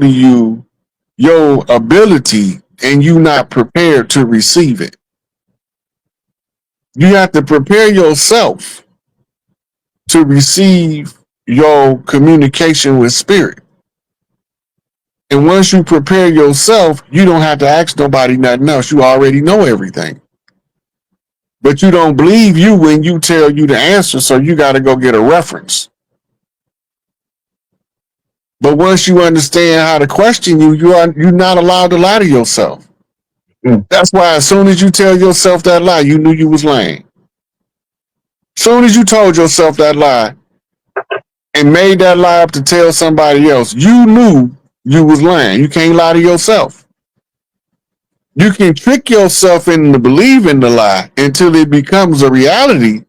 to you your ability and you not prepared to receive it. You have to prepare yourself to receive your communication with spirit. And once you prepare yourself, you don't have to ask nobody nothing else. You already know everything. But you don't believe you when you tell you the answer, so you got to go get a reference. But once you understand how to question you, you're not allowed to lie to yourself. That's why as soon as you tell yourself that lie, you knew you was lying. As soon as you told yourself that lie and made that lie up to tell somebody else, you knew you was lying. You can't lie to yourself. You can trick yourself into believing the lie until it becomes a reality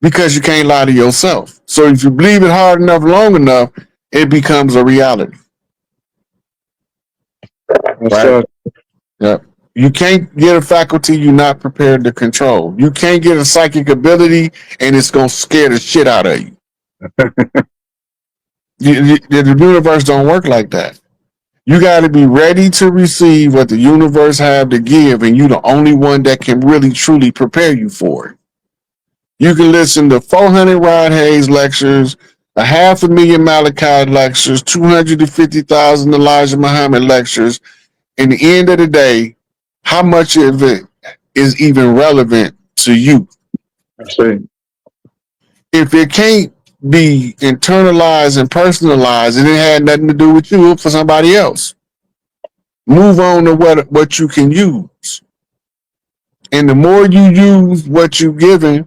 because you can't lie to yourself. So if you believe it hard enough, long enough, it becomes a reality. Right? Yep. You can't get a faculty you're not prepared to control. You can't get a psychic ability and it's going to scare the shit out of you. The universe don't work like that. You got to be ready to receive what the universe have to give, and you're the only one that can really truly prepare you for it. You can listen to 400 Rod Hayes lectures, 500,000 Malachi lectures, 250,000 Elijah Muhammad lectures. In the end of the day, how much of it is even relevant to you? I see. If it can't be internalized and personalized, and it had nothing to do with you, for somebody else. Move on to what you can use. And the more you use what you're given,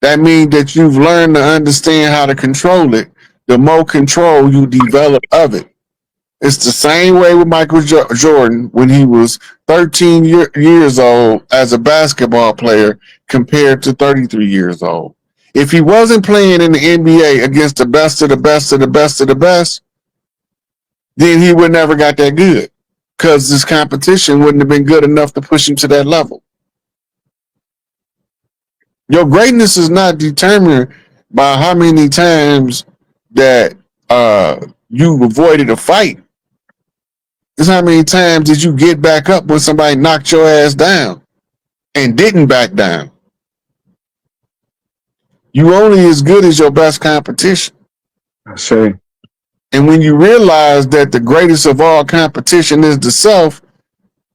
that means that you've learned to understand how to control it. The more control you develop of it. It's the same way with Michael Jordan when he was 13 years old as a basketball player compared to 33 years old. If he wasn't playing in the NBA against the best of the best of the best of the best, then he would never got that good because this competition wouldn't have been good enough to push him to that level. Your greatness is not determined by how many times that you avoided a fight. It's how many times did you get back up when somebody knocked your ass down and didn't back down. You only as good as your best competition. I see. And when you realize that the greatest of all competition is the self,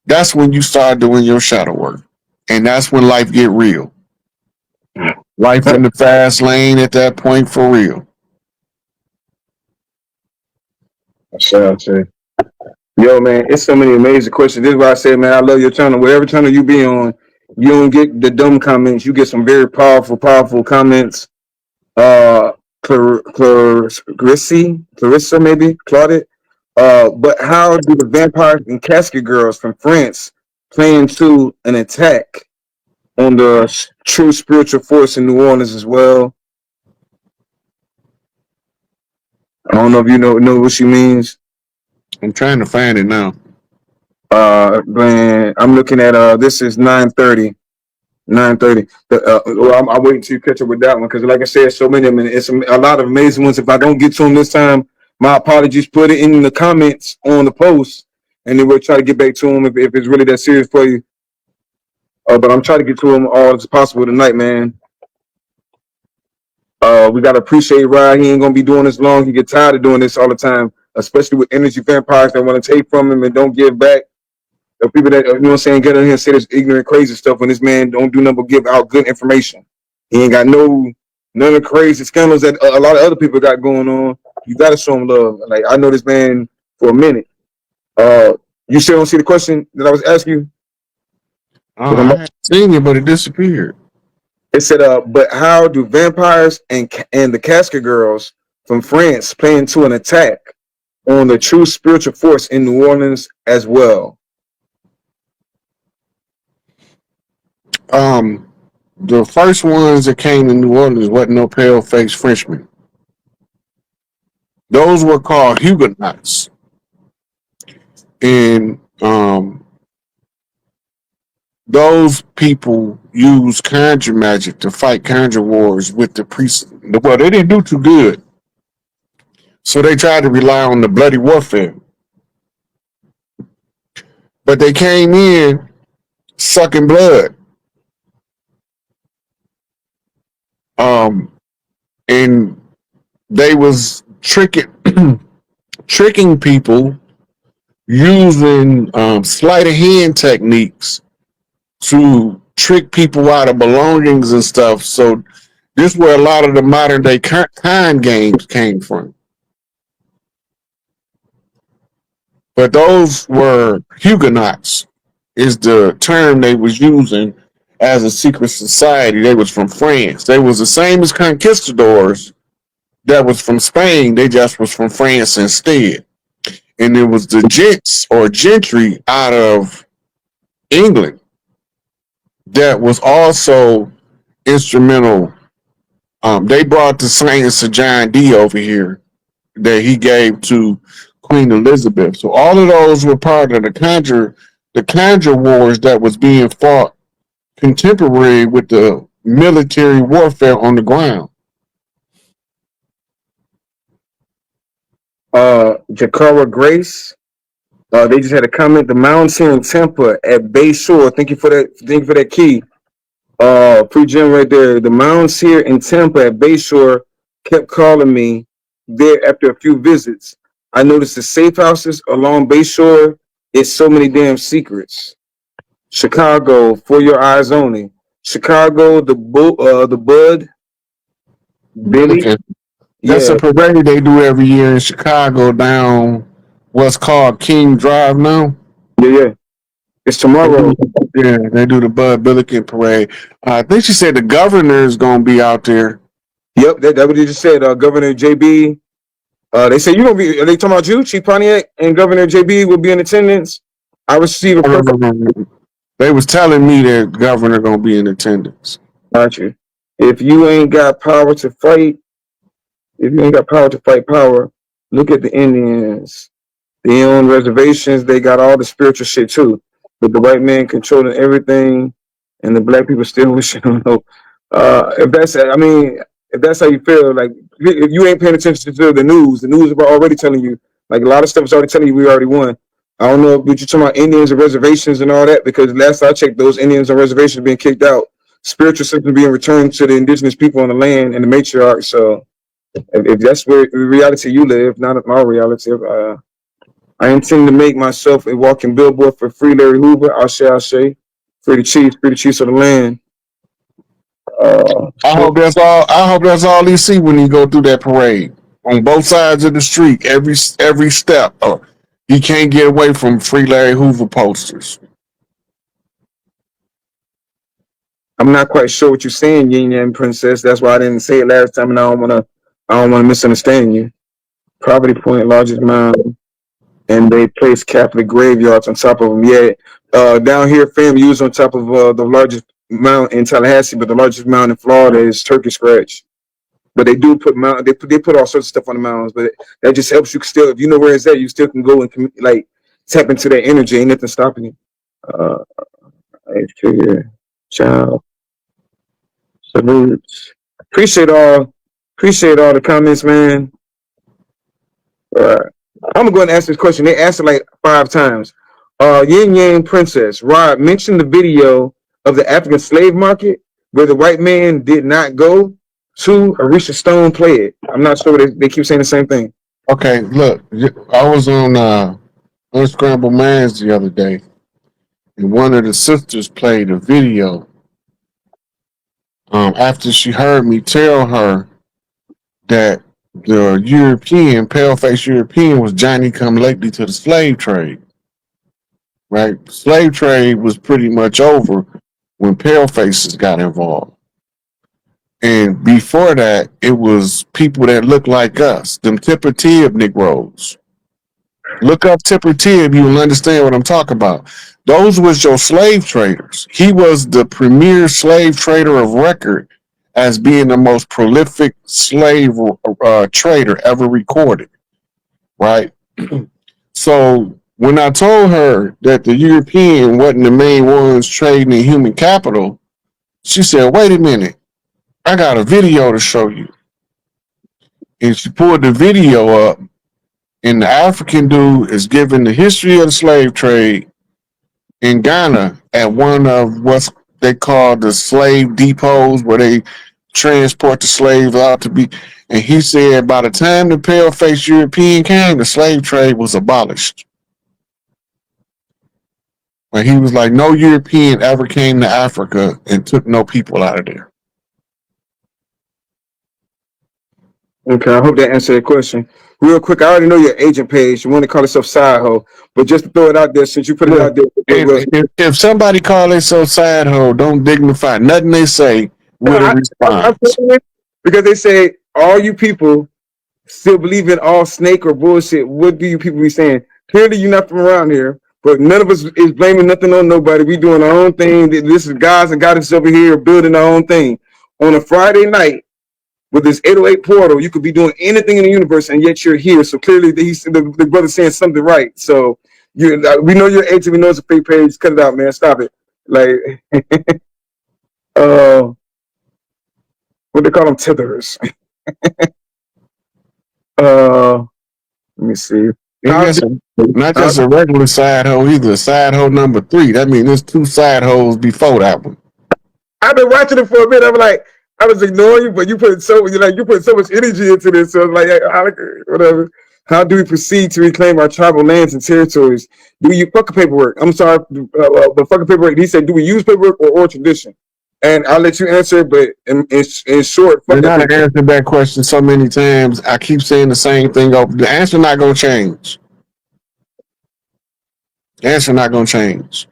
that's when you start doing your shadow work. And that's when life get real. Life in the fast lane at that point for real. I see. Yo, man, it's so many amazing questions. This is why I say, man, I love your channel. Whatever channel you be on, you don't get the dumb comments. You get some very powerful comments. Clarissa, maybe, Claudette. But how do the vampires and casket girls from France play into an attack on the true spiritual force in New Orleans as well? I don't know if you know what she means. I'm trying to find it now. Man, I'm looking at this is 9:30. 9:30. I'm waiting to catch up with that one because, like I said, so many of them. It's a lot of amazing ones. If I don't get to them this time, my apologies. Put it in the comments on the post, and then we'll try to get back to them if it's really that serious for you. But I'm trying to get to them all as possible tonight, man. We gotta appreciate Rod. He ain't gonna be doing this long. He get tired of doing this all the time, especially with energy vampires that want to take from him and don't give back. The people that, you know what I'm saying, get in here and say this ignorant, crazy stuff when this man don't do nothing but give out good information. He ain't got none of the crazy scandals that a lot of other people got going on. You gotta show him love. Like, I know this man for a minute. You still don't see the question that I was asking you? I haven't seen it, but it disappeared. It said, but how do vampires and the casket girls from France play into an attack on the true spiritual force in New Orleans as well? The first ones that came to New Orleans wasn't no pale-faced Frenchmen. Those were called Huguenots. And those people used conjure magic to fight conjure wars with the priests. Well, they didn't do too good. So they tried to rely on the bloody warfare. but they came in sucking blood. Um, and they was tricking people using sleight of hand techniques to trick people out of belongings and stuff. So this is where a lot of the modern day con games came from. But those were Huguenots, is the term they was using as a secret society. They was from France. They was the same as conquistadors that was from Spain. They just was from France instead. And it was the gents or gentry out of England that was also instrumental. They brought the science of John Dee over here that he gave to Queen Elizabeth. So all of those were part of the conjure wars that was being fought contemporary with the military warfare on the ground. Jakara Grace. They just had a comment. The mounds here in Tampa at Bay Shore. Thank you for that. Thank you for that key. Pre-gym right there. The mounds here in Tampa at Bay Shore kept calling me there after a few visits. I noticed the safe houses along Bay Shore. It's so many damn secrets. Chicago, for your eyes only. Chicago, the Bud, Billy. That's Yeah, a parade they do every year in Chicago down what's called King Drive now. yeah. It's tomorrow. They do the Bud Billiken parade. I think she said the governor is going to be out there. Yep, that what they just said. Governor JB. They say you gonna be. Are they talking about you, Chief Pontiac, and Governor JB will be in attendance? I received a perfect. They was telling me that the governor going to be in attendance. Got you. If you ain't got power to fight, power, look at the Indians. They own reservations. They got all the spiritual shit too. But the white man controlling everything, and the black people still wishing. I don't know. If that's, I mean, if that's how you feel, like if you ain't paying attention to the news is already telling you. Like a lot of stuff is already telling you we already won. I don't know if you're talking about Indians and reservations and all that, because last I checked, those Indians and reservations being kicked out, spiritual system being returned to the indigenous people on the land and the matriarch. So if that's where reality you live, not my reality. I intend to make myself a walking billboard for Free Larry Hoover. Ashe. Free the chiefs of the land. I hope that's all. I hope that's all you see when you go through that parade on both sides of the street. Every step, you can't get away from Free Larry Hoover posters. I'm not quite sure what you're saying, Yin Yang Princess. That's why I didn't say it last time, and I don't wanna misunderstand you. Property Point, largest mound, and they place Catholic graveyards on top of them. Yeah, down here, fam, used on top of the largest mound in Tallahassee, but the largest mound in Florida is Turkey Scratch. But they do put mound. They put all sorts of stuff on the mounds, but that just helps you still. If you know where it's at, you still can go and like tap into that energy. Ain't nothing stopping you. Child salutes. Appreciate all the comments, man. I'm gonna go and ask this question. They asked it like 5 times. Yin Yang Princess, Rod mentioned the video of the African slave market where the white man did not go to Arisha Stone play it. I'm not sure they keep saying the same thing. Okay, look, I was on Unscrambled Minds the other day, and one of the sisters played a video. After she heard me tell her that the European, pale-faced European, was Johnny come lately to the slave trade. Right? Slave trade was pretty much over when pale faces got involved. And before that, it was people that looked like us, them Tipper Tib Negroes. Look up Tipper Tib, you will understand what I'm talking about. Those was your slave traders. He was the premier slave trader of record as being the most prolific slave trader ever recorded, right? So when I told her that the European wasn't the main ones trading in human capital, she said, wait a minute, I got a video to show you. And she pulled the video up, and the African dude is giving the history of the slave trade, in Ghana at one of what's they call the slave depots where they transport the slaves out to be. And he said by the time the pale-faced European came, the slave trade was abolished. And he was like, no European ever came to Africa and took no people out of there. Okay, I hope that answered the question. Real quick, I already know your agent page. You want to call yourself side hoe, but just to throw it out there, since you put it out there, if somebody call themselves side hoe, don't dignify nothing they say with a response. Because they say all you people still believe in all snake or bullshit. What do you people be saying? Clearly, you're not from around here, but none of us is blaming nothing on nobody. We doing our own thing. This is guys and goddesses over here building our own thing. On a Friday night with this 808 portal, you could be doing anything in the universe, and yet you're here. So clearly, the brother's saying something right. So we know your agent. We know it's a fake page. Cut it out, man. Stop it. Like, what they call them, tethers. Let me see. Not just a regular side hoe either. Side hoe number 3. That means there's 2 side hoes before that one. I've been watching it for a minute. I'm like, I was ignoring you, but you put so much energy into this. So I'm like, whatever. How do we proceed to reclaim our tribal lands and territories? Do you fucking paperwork? I'm sorry, the fucking paperwork. He said, do we use paperwork or oral tradition? And I'll let you answer, but in short, fuck that. I answered that question so many times. I keep saying the same thing. The answer not gonna change. The answer not gonna change.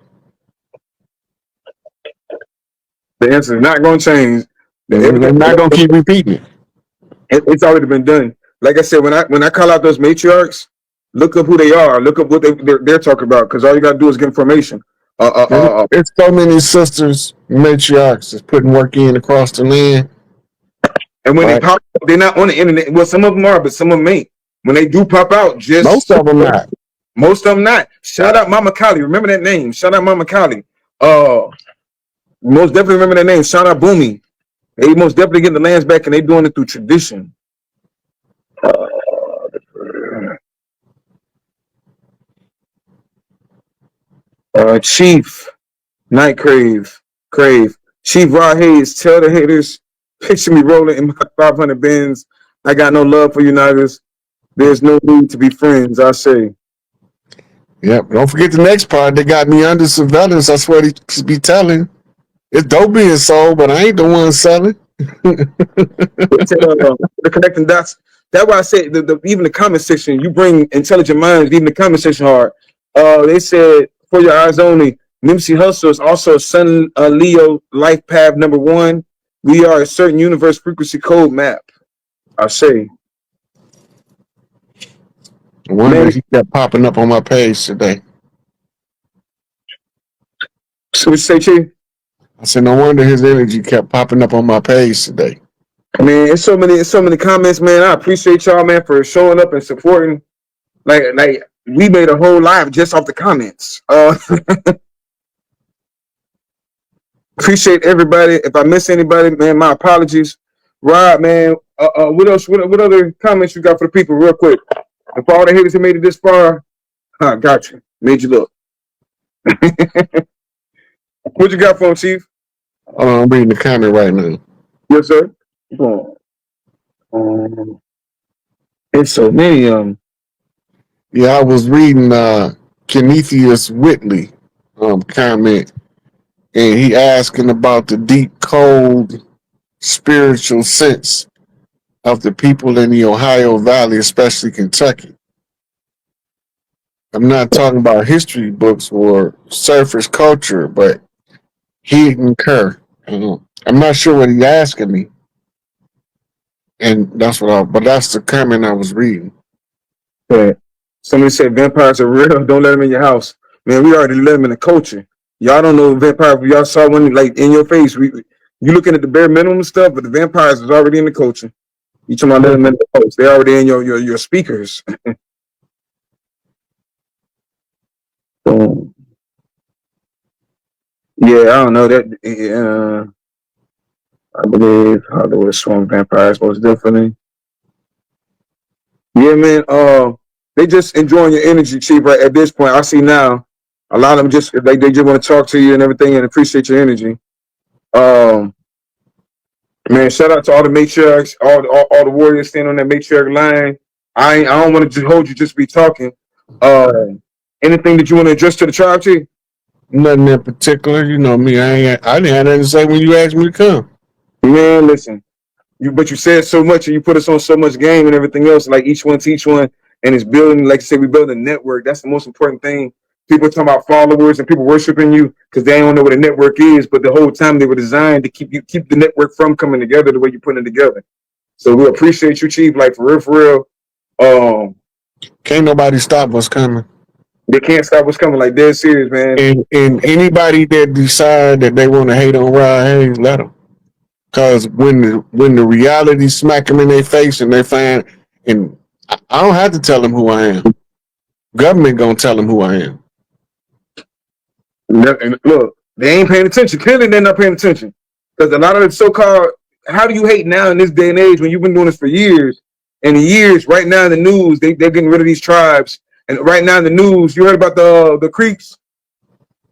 The answer is not gonna change. They're not gonna keep repeating it. It's already been done. Like I said, when I call out those matriarchs, look up who they are. Look up what they're talking about, because all you gotta do is get information. It's so many sisters, matriarchs, that's putting work in across the land. And when they pop up, they're not on the internet. Well, some of them are, but some of them ain't. When they do pop out, just most of them not. Most of them not. Shout out Mama Kali. Remember that name. Shout out Mama Kali. Most definitely remember that name. Shout out Boomy. They most definitely getting the lands back, and they doing it through tradition. Chief Night Crave. Chief Rod Hayes, tell the haters, picture me rolling in my 500 Benz. I got no love for you niggas. There's no need to be friends, I say. Yep. Don't forget the next part. They got me under surveillance. That's what he be telling. It's dope being sold, but I ain't the one selling. The connecting dots. That's why I say even the comment section, you bring intelligent minds, even the comment section hard. They said, for your eyes only, Nipsey Hussle is also Sun Leo life path number 1. We are a certain universe frequency code map. I say. I wonder if he kept popping up on my page today. So what you say, Chief? I said, no wonder his energy kept popping up on my page today. Man, it's so many comments, man. I appreciate y'all, man, for showing up and supporting. Like we made a whole live just off the comments. Appreciate everybody. If I miss anybody, man, my apologies. Rod, man, what else? What other comments you got for the people, real quick? And for all the haters that made it this far, got you. Made you look. What you got for him, Chief? I'm reading the comment right now. Yes, sir. It's so many of them. Yeah, I was reading Kenethius Whitley comment, and he asking about the deep, cold, spiritual sense of the people in the Ohio Valley, especially Kentucky. I'm not talking about history books or surface culture, but he concur. I'm not sure what he's asking me, and that's the comment I was reading. Okay. Somebody said vampires are real. Don't let them in your house. Man, we already let them in the culture. Y'all don't know vampires. Y'all saw one like in your face. You looking at the bare minimum stuff, but the vampires is already in the culture. You talking about let them in the house? They're already in your speakers. Yeah, I don't know that. I believe Hollywood swarm vampires most definitely. Yeah, man. They just enjoying your energy, Chief. Right at this point, I see now. A lot of them just like they just want to talk to you and everything and appreciate your energy. Man, shout out to all the matriarchs, all the warriors standing on that matriarch line. I don't want to just hold you, just be talking. Anything that you want to address to the tribe, Chief? Nothing in particular. You know me. I didn't have nothing to say when you asked me to come. Man, listen. But you said so much and you put us on so much game and everything else, like each one teach one, and it's building, like I said, we build a network. That's the most important thing. People talking about followers and people worshiping you because they don't know what a network is, but the whole time they were designed to keep the network from coming together the way you're putting it together. So we appreciate you, Chief, like for real. Can't nobody stop what's coming. They can't stop what's coming, like dead serious, man. And anybody that decide that they want to hate on Rod Hayes, let them. Because when the reality smack them in their face and they find, and I don't have to tell them who I am. Government gonna tell them who I am. And look, they ain't paying attention. Clearly, they're not paying attention because a lot of the so-called, how do you hate now in this day and age when you've been doing this for years? And years, right now in the news, they're getting rid of these tribes. And right now in the news, you heard about the Creeks,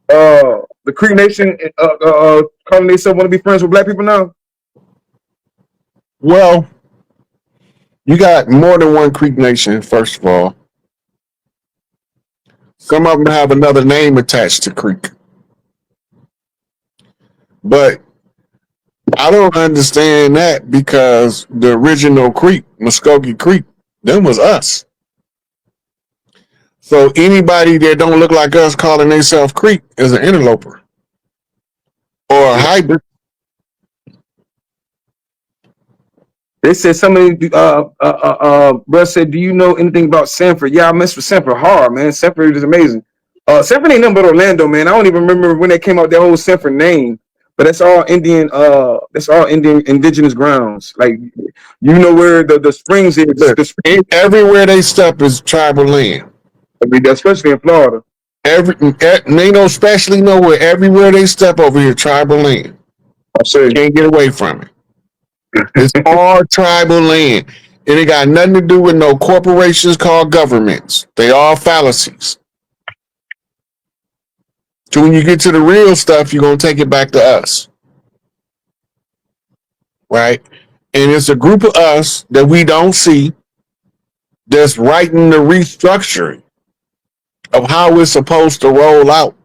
the Creek Nation, calling themselves want to be friends with black people now. Well, you got more than one Creek Nation, first of all. Some of them have another name attached to Creek. But I don't understand that because the original Creek, Muskogee Creek, them was us. So anybody that don't look like us calling themselves Creek is an interloper or a hybrid. They said somebody, bro said, do you know anything about Sanford? Yeah, I mess with Sanford hard, man. Sanford is amazing. Sanford ain't nothing but Orlando, man. I don't even remember when they came out that whole Sanford name, but that's all Indian. That's all Indian indigenous grounds. Like, you know where the springs is. Everywhere they step is tribal land. I mean, especially in Florida. They know, especially nowhere. Everywhere they step over here, tribal land. I say, can't get away from it. It's all tribal land. And it got nothing to do with no corporations called governments. They all fallacies. So when you get to the real stuff, you're going to take it back to us. Right? And it's a group of us that we don't see that's writing the restructuring of how it's supposed to roll out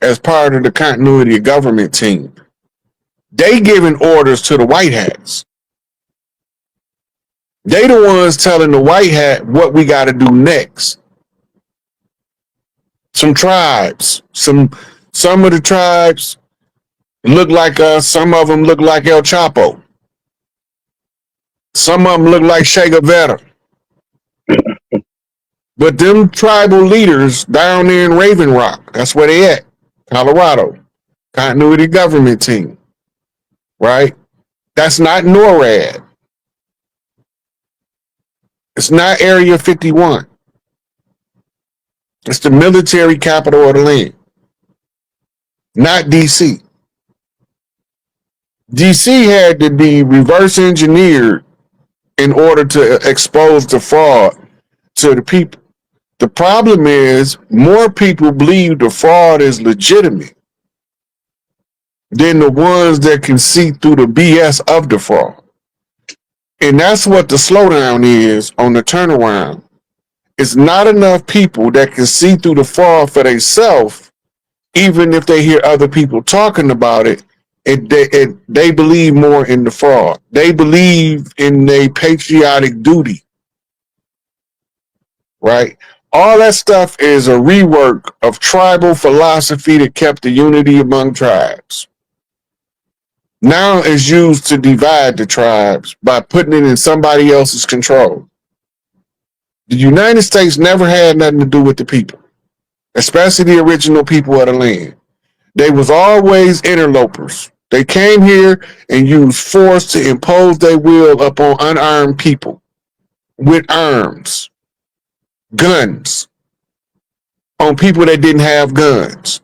as part of the continuity of government team. They giving orders to the white hats. They the ones telling the white hat what we got to do next. Some tribes, some of the tribes look like us. Some of them look like El Chapo. Some of them look like Che Guevara. But them tribal leaders down there in Raven Rock, that's where they at, Colorado, continuity government team, right? That's not NORAD. It's not Area 51. It's the military capital of the land, not DC. DC had to be reverse engineered in order to expose the fraud to the people. The problem is more people believe the fraud is legitimate than the ones that can see through the BS of the fraud. And that's what the slowdown is on the turnaround. It's not enough people that can see through the fraud for themselves, even if they hear other people talking about it. They believe more in the fraud. They believe in their patriotic duty, right? All that stuff is a rework of tribal philosophy that kept the unity among tribes. Now it's used to divide the tribes by putting it in somebody else's control. The United States never had nothing to do with the people, especially the original people of the land. They was always interlopers. They came here and used force to impose their will upon unarmed people with arms, guns, on people that didn't have guns.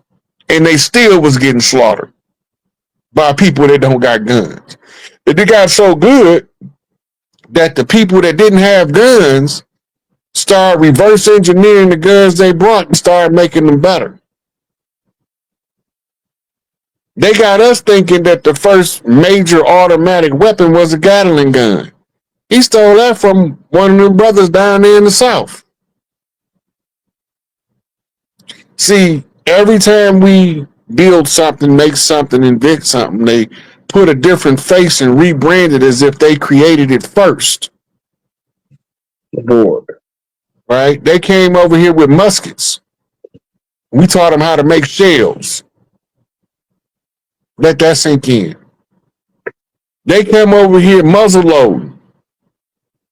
And they still was getting slaughtered by people that don't got guns. But they got so good that the people that didn't have guns started reverse engineering the guns they brought and started making them better. They got us thinking that the first major automatic weapon was a Gatling gun. He stole that from one of them brothers down there in the South. See, every time we build something, make something, invent something, they put a different face and rebrand it as if they created it first. Board. Right? They came over here with muskets. We taught them how to make shells. Let that sink in. They come over here muzzle loading.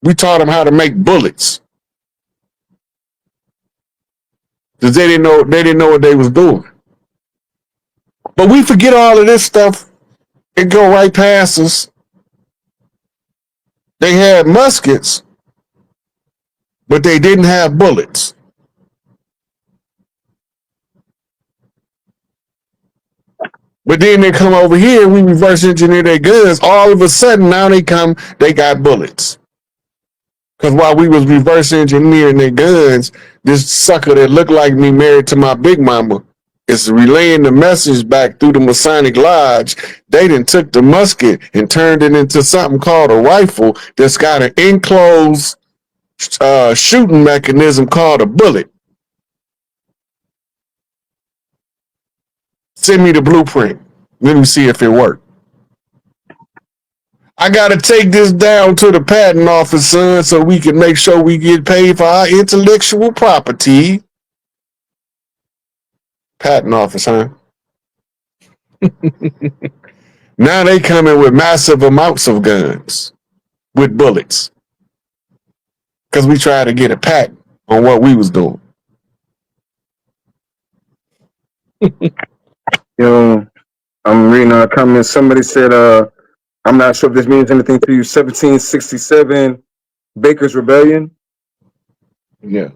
We taught them how to make bullets. Because they didn't know what they was doing. But we forget all of this stuff and go right past us. They had muskets, but they didn't have bullets. But then they come over here, we reverse engineer their guns. All of a sudden, now they got bullets. Because while we was reverse engineering their guns, this sucker that looked like me married to my big mama is relaying the message back through the Masonic Lodge. They done took the musket and turned it into something called a rifle that's got an enclosed shooting mechanism called a bullet. Send me the blueprint. Let me see if it worked. I gotta take this down to the patent office, son, so we can make sure we get paid for our intellectual property. Patent office, huh? Now they come in with massive amounts of guns with bullets. Because we tried to get a patent on what we was doing. Yo, I'm reading a comment. Somebody said, I'm not sure if this means anything to you. 1767, Baker's Rebellion. Yeah.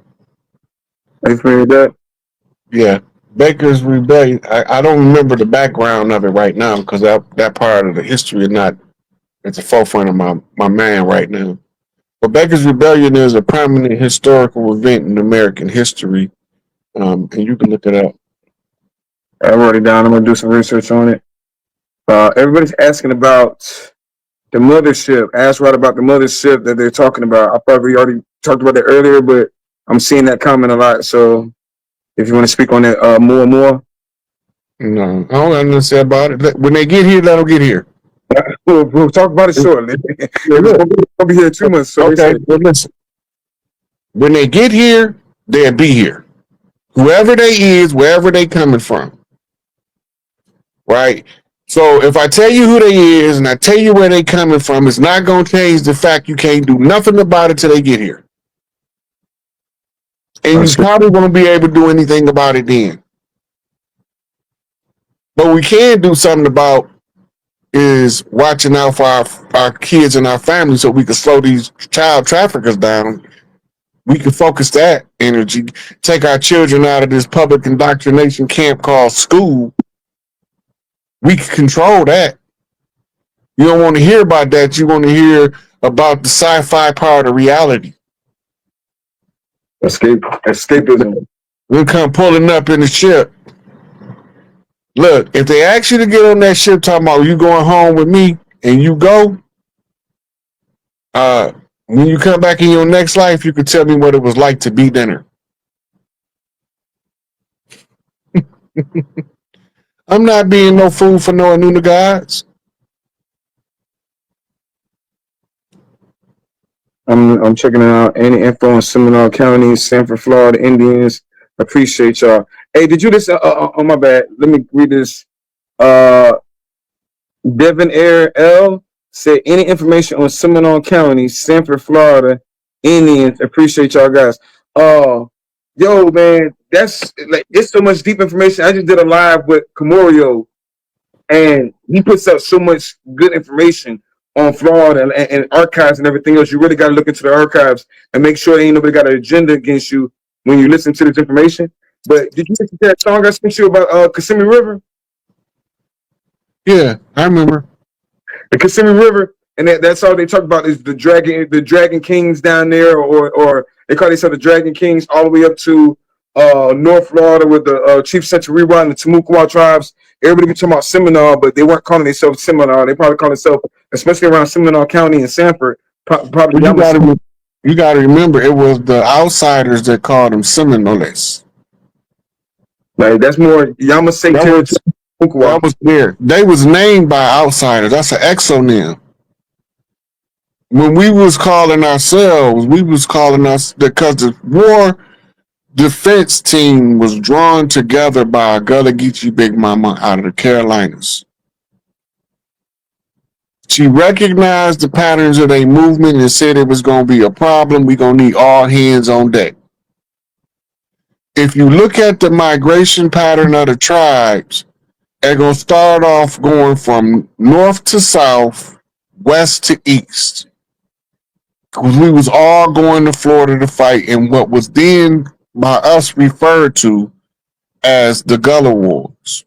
Are you familiar with that? Yeah. Baker's Rebellion. I don't remember the background of it right now because that part of the history is not at the forefront of my mind right now. But Baker's Rebellion is a prominent historical event in American history. And you can look it up. I wrote it down. I'm going to do some research on it. Everybody's asking about the mothership. Ask right about the mothership that they're talking about. I probably already talked about that earlier, but I'm seeing that comment a lot. So if you want to speak on that more and more. No, I don't understand about it. When they get here, that'll get here. We'll talk about it shortly. We'll be here 2 months. So okay, well, listen. When they get here, they'll be here. Whoever they is, wherever they coming from. Right? So if I tell you who they is and I tell you where they coming from, it's not going to change the fact you can't do nothing about it till they get here. And you probably won't be able to do anything about it then. But we can do something about is watching out for our kids and our families so we can slow these child traffickers down. We can focus that energy, take our children out of this public indoctrination camp called school. We can control that. You don't want to hear about that. You want to hear about the sci-fi part of reality. Escapism. We'll come pulling up in the ship. Look, if they ask you to get on that ship talking about you going home with me and you go, when you come back in your next life, you can tell me what it was like to be dinner. I'm not being no fool for no Anuna gods. I'm checking it out. Any info on Seminole County, Sanford, Florida, Indians. Appreciate y'all. Hey, did you listen? Oh, my bad. Let me read this. Devin Air L said, any information on Seminole County, Sanford, Florida, Indians. Appreciate y'all guys. Yo, man, that's like, it's so much deep information. I just did a live with Camorio, and he puts up so much good information on Florida and archives and everything else. You really got to look into the archives and make sure ain't nobody got an agenda against you when you listen to this information. But did you listen to that song I sent you about Kissimmee River? Yeah, I remember. The Kissimmee River, and that's all they talk about is the Dragon Kings down there, or they call themselves the Dragon Kings all the way up to North Florida with the Chief Century Rewrite and the Timucua tribes. Everybody be talking about Seminole, but they weren't calling themselves Seminole. They probably call themselves, especially around Seminole County and Sanford, probably Well, you gotta remember, it was the outsiders that called them Seminoles. Like that's more Yamasee territory. That was there. They was named by outsiders. That's an exonym. When we was calling ourselves, we was calling us because the war defense team was drawn together by a Gullah Geechee Big Mama out of the Carolinas. She recognized the patterns of their movement and said it was going to be a problem. We're going to need all hands on deck. If you look at the migration pattern of the tribes, they're going to start off going from north to south, west to east. Because we was all going to Florida to fight in what was then by us referred to as the Gullah Wars.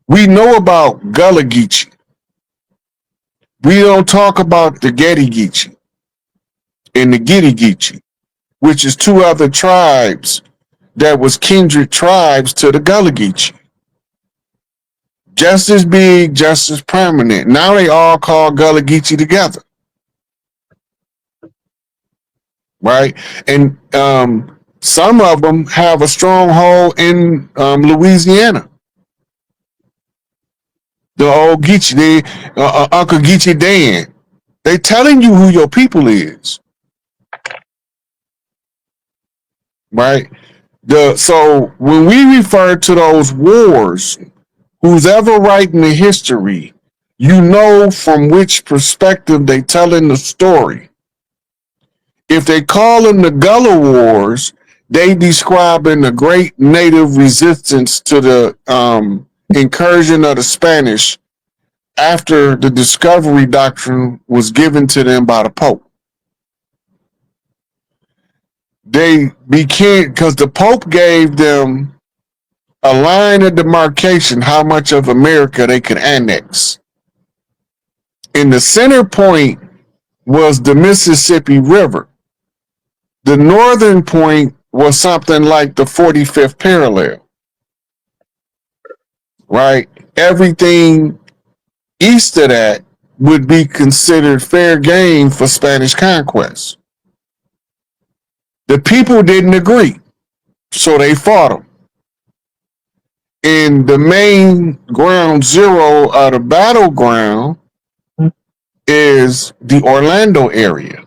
We know about Gullah Geechee. We don't talk about the Getty Geechee and the Giddy Geechee, which is two other tribes that was kindred tribes to the Gullah Geechee. Just as big, just as prominent. Now they all call Gullah Geechee together. Right? And some of them have a stronghold in Louisiana. The old Geechee, Uncle Geechee Dan. They telling you who your people is. Right? So when we refer to those wars, who's ever writing the history, you know from which perspective they telling the story. If they call them the Gullah Wars, they describing the great native resistance to the incursion of the Spanish after the discovery doctrine was given to them by the Pope. They became, because the Pope gave them a line of demarcation how much of America they could annex. And the center point was the Mississippi River. The northern point was something like the 45th parallel, right? Everything east of that would be considered fair game for Spanish conquest. The people didn't agree, so they fought them. And the main ground zero of the battleground is the Orlando area.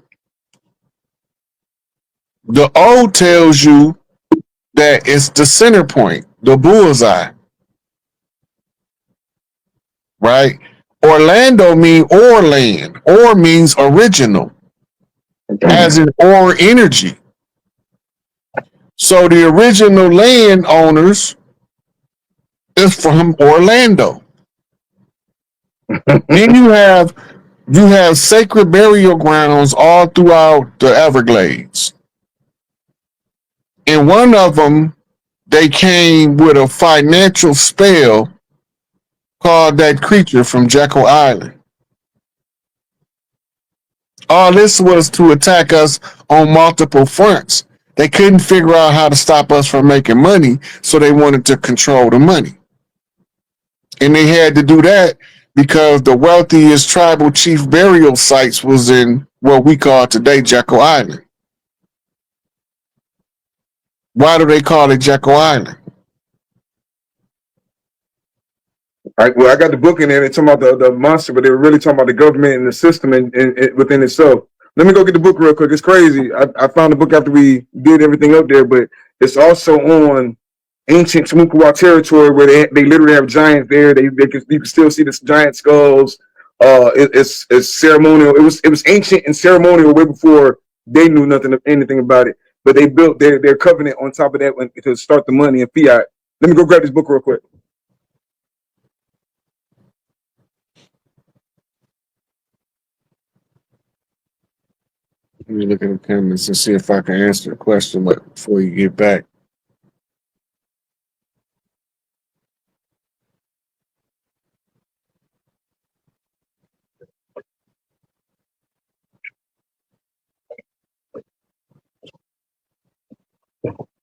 The O tells you that it's the center point, the bullseye, right? Orlando means Orland. Or means original, as in or energy. So the original landowners is from Orlando. Then you have sacred burial grounds all throughout the Everglades. In one of them, they came with a financial spell called that creature from Jekyll Island. All this was to attack us on multiple fronts. They couldn't figure out how to stop us from making money, so they wanted to control the money. And they had to do that because the wealthiest tribal chief burial sites was in what we call today Jekyll Island. Why do they call it Jekyll Island? Well, I got the book in there. They're talking about the monster, but they were really talking about the government and the system and within itself. Let me go get the book real quick. It's crazy. I found the book after we did everything up there, but it's also on ancient Timucua territory where they literally have giants there. You can still see the giant skulls. It's ceremonial. It was ancient and ceremonial way before they knew anything about it. But they built their covenant on top of that to start the money and fiat. Let me go grab this book real quick. Let me look at the comments and see if I can answer the question before you get back.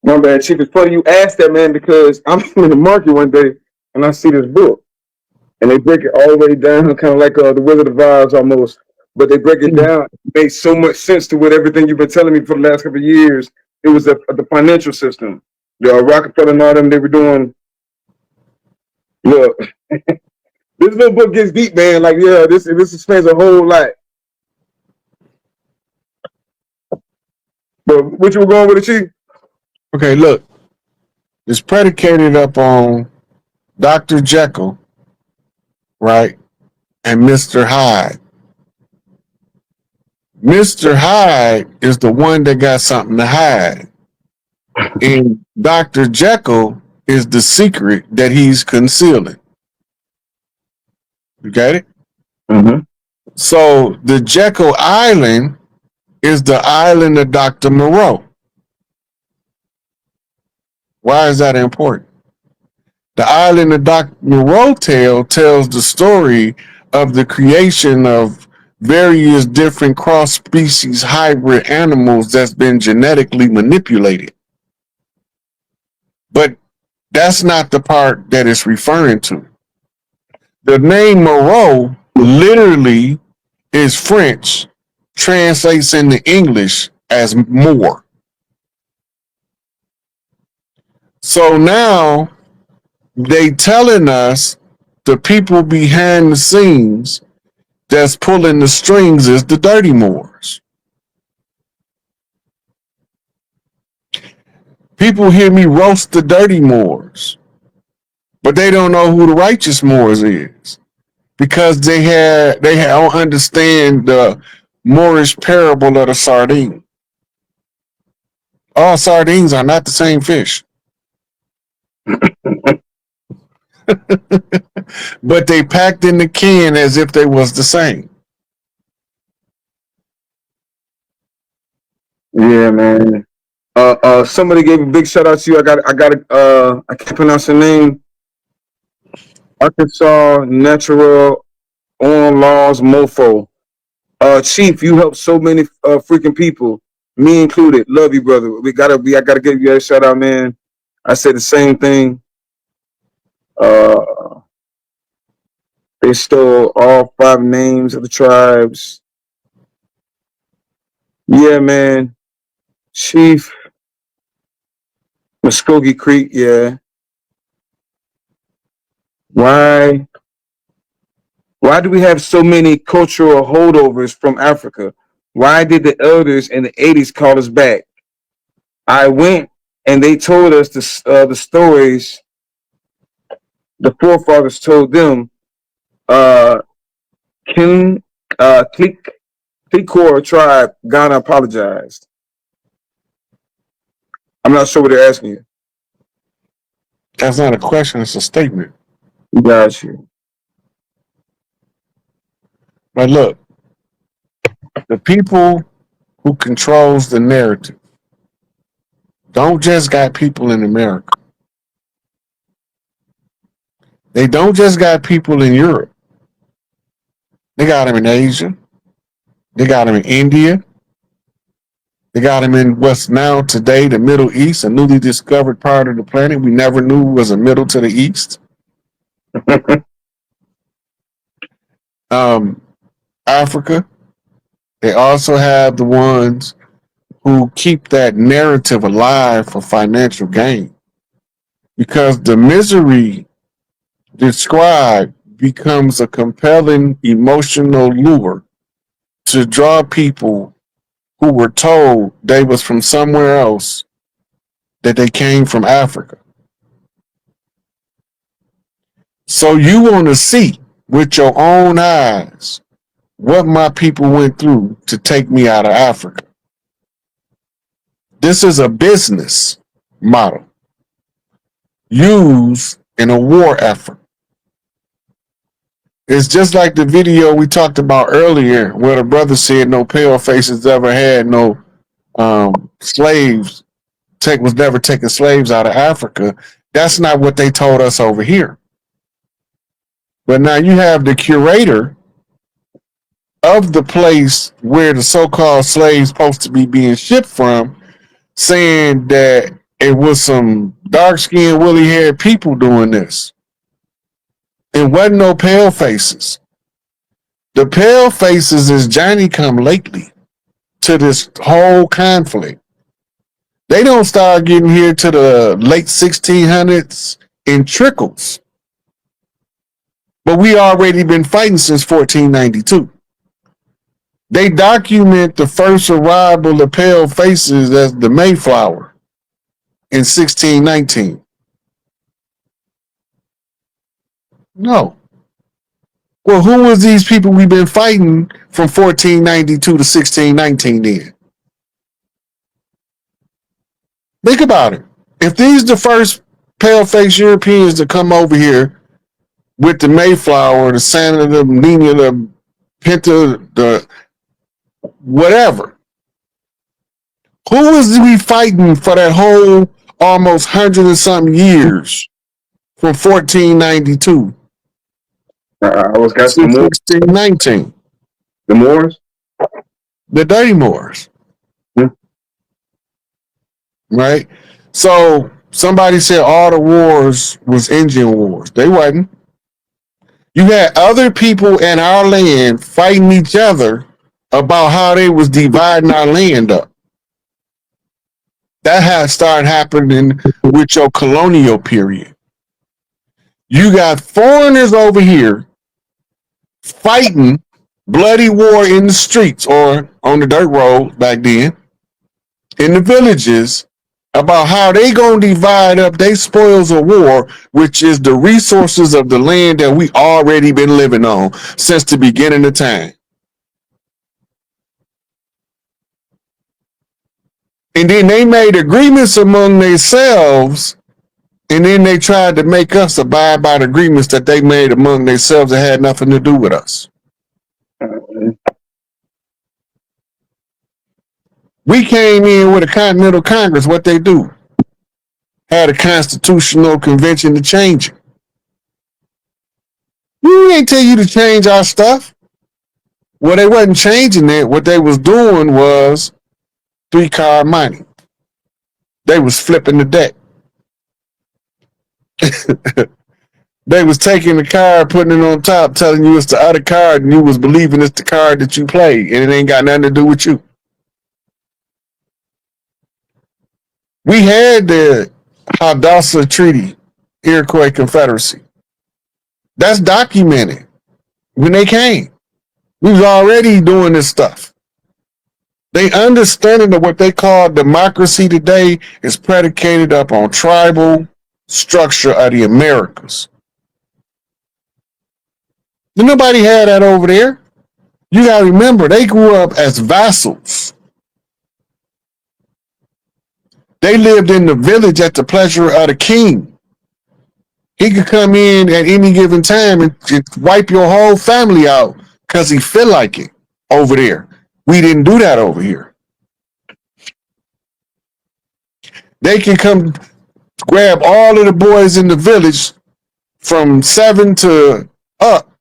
My bad, Chief. It's funny you asked that, man, because I'm in the market one day and I see this book, and they break it all the way down, kind of like the Wizard of Oz almost. But they break it down. It makes so much sense to what everything you've been telling me for the last couple of years. It was the financial system. Rockefeller and all them, they were doing. Look, this little book gets deep, man. Like, yeah, this explains a whole lot. But what you were going with it, Chief? Okay, look, it's predicated up on Dr. Jekyll, right, and Mr. Hyde. Mr. Hyde is the one that got something to hide. And Dr. Jekyll is the secret that he's concealing. You got it? Mm-hmm. So the Jekyll Island is the island of Dr. Moreau. Why is that important? The island of Dr. Moreau tells the story of the creation of various different cross-species hybrid animals that's been genetically manipulated. But that's not the part that it's referring to. The name Moreau literally is French, translates into English as Moor. So now they telling us the people behind the scenes that's pulling the strings is the dirty Moors. People hear me roast the dirty Moors, but they don't know who the righteous Moors is because they don't understand the Moorish parable of the sardine. All sardines are not the same fish. But they packed in the can as if they was the same. Yeah, man. Somebody gave a big shout out to you. I can't pronounce the name. Arkansas Natural On Laws Mofo. Chief, you helped so many freaking people, me included. Love you, brother. I gotta give you a shout out, man. I said the same thing. They stole all 5 names of the tribes. Yeah, man. Chief Muskogee Creek, yeah. Why do we have so many cultural holdovers from Africa? Why did the elders in the 80s call us back? I went and they told us the stories the forefathers told them. Clicor tribe, Ghana apologized. I'm not sure what they're asking you. That's not a question, it's a statement. Got you. But look, the people who controls the narrative don't just got people in America. They don't just got people in Europe. They got them in Asia. They got them in India. They got them in what's now today the Middle East, a newly discovered part of the planet we never knew was a middle to the east. Africa. They also have the ones who keep that narrative alive for financial gain. Because the misery described becomes a compelling emotional lure to draw people who were told they was from somewhere else, that they came from Africa. So you want to see with your own eyes what my people went through to take me out of Africa. This is a business model used in a war effort. It's just like the video we talked about earlier where the brother said no pale faces ever had no slaves, was never taking slaves out of Africa. That's not what they told us over here. But now you have the curator of the place where the so-called slaves supposed to be being shipped from saying that it was some dark-skinned, woolly-haired people doing this. It wasn't no pale faces. The pale faces is Johnny come lately to this whole conflict. They don't start getting here to the late 1600s in trickles. But we already been fighting since 1492. They document the first arrival of pale faces as the Mayflower in 1619. No. Well, who was these people we've been fighting from 1492 to 1619 then? Think about it. If these the first pale-faced Europeans to come over here with the Mayflower, the Santa, the Nina, the Pinta, the whatever, who was we fighting for that whole almost 100 and something years from 1492? I was got some more. 1619. The Moors? The Dirty Moors. Right? So somebody said all the wars was Indian wars. They wasn't. You had other people in our land fighting each other about how they was dividing our land up. That had started happening with your colonial period. You got foreigners over here fighting bloody war in the streets or on the dirt road back then, in the villages, about how they gonna divide up their spoils of war, which is the resources of the land that we already been living on since the beginning of time. And then they made agreements among themselves, and then they tried to make us abide by the agreements that they made among themselves that had nothing to do with us. We came in with a Continental Congress. What they do? Had a constitutional convention to change it. We ain't tell you to change our stuff. Well, they wasn't changing it. What they was doing was 3-card money. They was flipping the deck. They was taking the card, putting it on top, telling you it's the other card, and you was believing it's the card that you play, and it ain't got nothing to do with you. We had the Hadassah Treaty, Iroquois Confederacy. That's documented when they came. We was already doing this stuff. They understanding of what they call democracy today is predicated upon tribal structure of the Americas. Nobody had that over there. You gotta remember, they grew up as vassals. They lived in the village at the pleasure of the king. He could come in at any given time and wipe your whole family out because he feel like it over there. We didn't do that over here. They can come grab all of the boys in the village from 7 to up,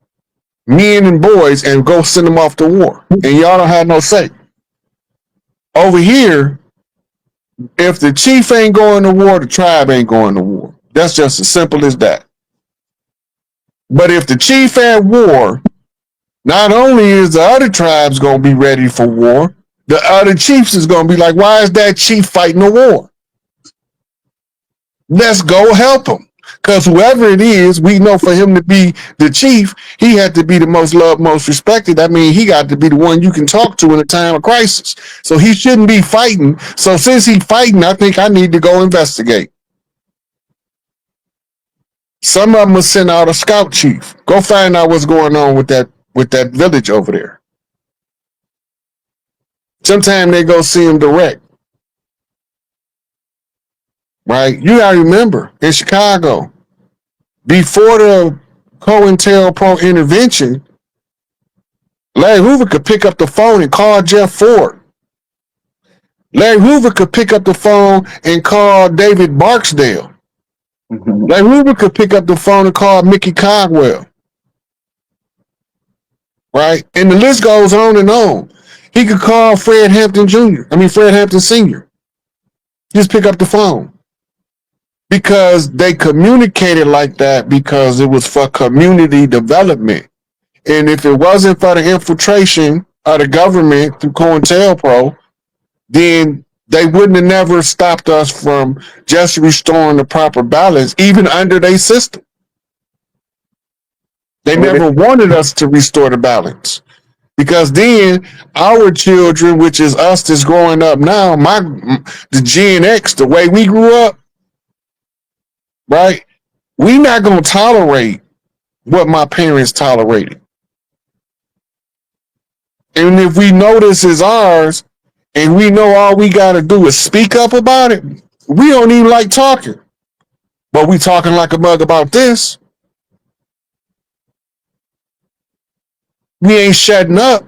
men and boys, and go send them off to war. And y'all don't have no say. Over here, if the chief ain't going to war, the tribe ain't going to war. That's just as simple as that. But if the chief at war, not only is the other tribes going to be ready for war, the other chiefs is going to be like, why is that chief fighting a war? Let's go help him. Because whoever it is, we know for him to be the chief, he had to be the most loved, most respected. I mean, he got to be the one you can talk to in a time of crisis. So he shouldn't be fighting. So since he's fighting, I think I need to go investigate. Some of them will send out a scout chief. Go find out what's going on with that village over there. Sometimes they go see him direct. Right? You gotta remember, in Chicago, before the COINTELPRO intervention, Larry Hoover could pick up the phone and call Jeff Ford. Larry Hoover could pick up the phone and call David Barksdale. Larry Hoover could pick up the phone and call Mickey Caldwell. Right? And the list goes on and on. He could call Fred Hampton Sr. Just pick up the phone. because they communicated like that because it was for community development. And if it wasn't for the infiltration of the government through COINTELPRO, then they wouldn't have never stopped us from just restoring the proper balance, even under their system. They never wanted us to restore the balance. Because then our children, which is us that's growing up now, the Gen X, the way we grew up, right? We not gonna tolerate what my parents tolerated. And if we know this is ours, and we know all we gotta do is speak up about it, we don't even like talking. But we talking like a mug about this. We ain't shutting up.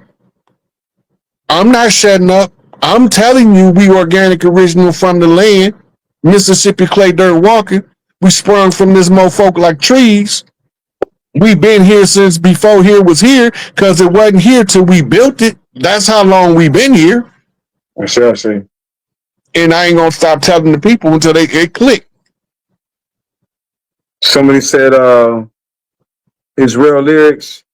I'm not shutting up. I'm telling you, we organic original from the land, Mississippi clay dirt walking. We sprung from this mofo like trees. We've been here since before here was here, because it wasn't here till we built it. That's how long we've been here. Sure, I see. And I ain't gonna stop telling the people until it click. Somebody said Israel lyrics,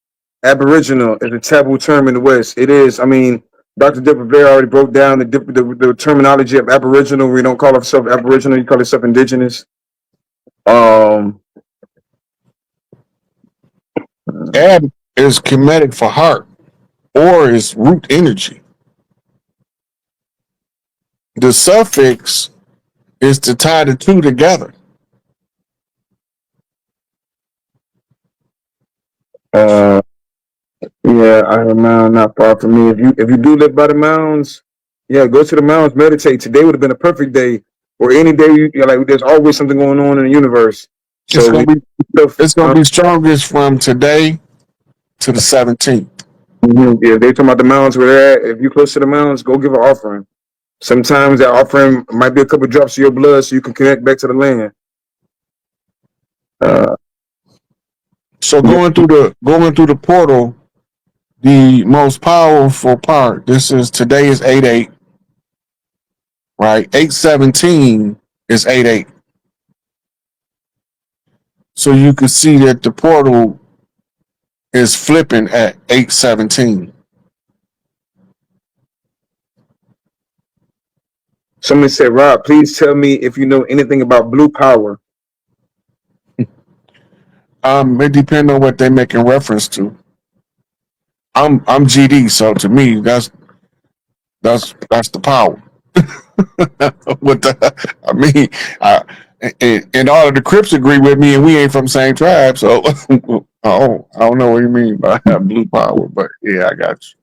Aboriginal is a taboo term in the West. It is. I mean, Dr. Deborah already broke down the terminology of Aboriginal. We don't call ourselves Aboriginal, you call yourself indigenous. Ab is Kemetic for heart, or is root energy. The suffix is to tie the two together. Yeah, I have a mound not far from me. If you do live by the mounds, yeah, go to the mounds, meditate. Today would have been a perfect day, or any day like there's always something going on in the universe. So it's gonna be strongest from today to the 17th. Yeah, they talking about the mounds where they're at. If you're close to the mounds, go give an offering. Sometimes that offering might be a couple drops of your blood, so you can connect back to the land. So going through the portal, the most powerful part. Today is 8/8, right? 8/17 is 8/8. So you can see that the portal is flipping at 8/17. Somebody said, Rob, please tell me if you know anything about blue power. It depends on what they're making reference to. I'm GD, so to me that's the power. And all of the Crips agree with me, and we ain't from the same tribe, so I don't know what you mean by blue power, but yeah, I got you.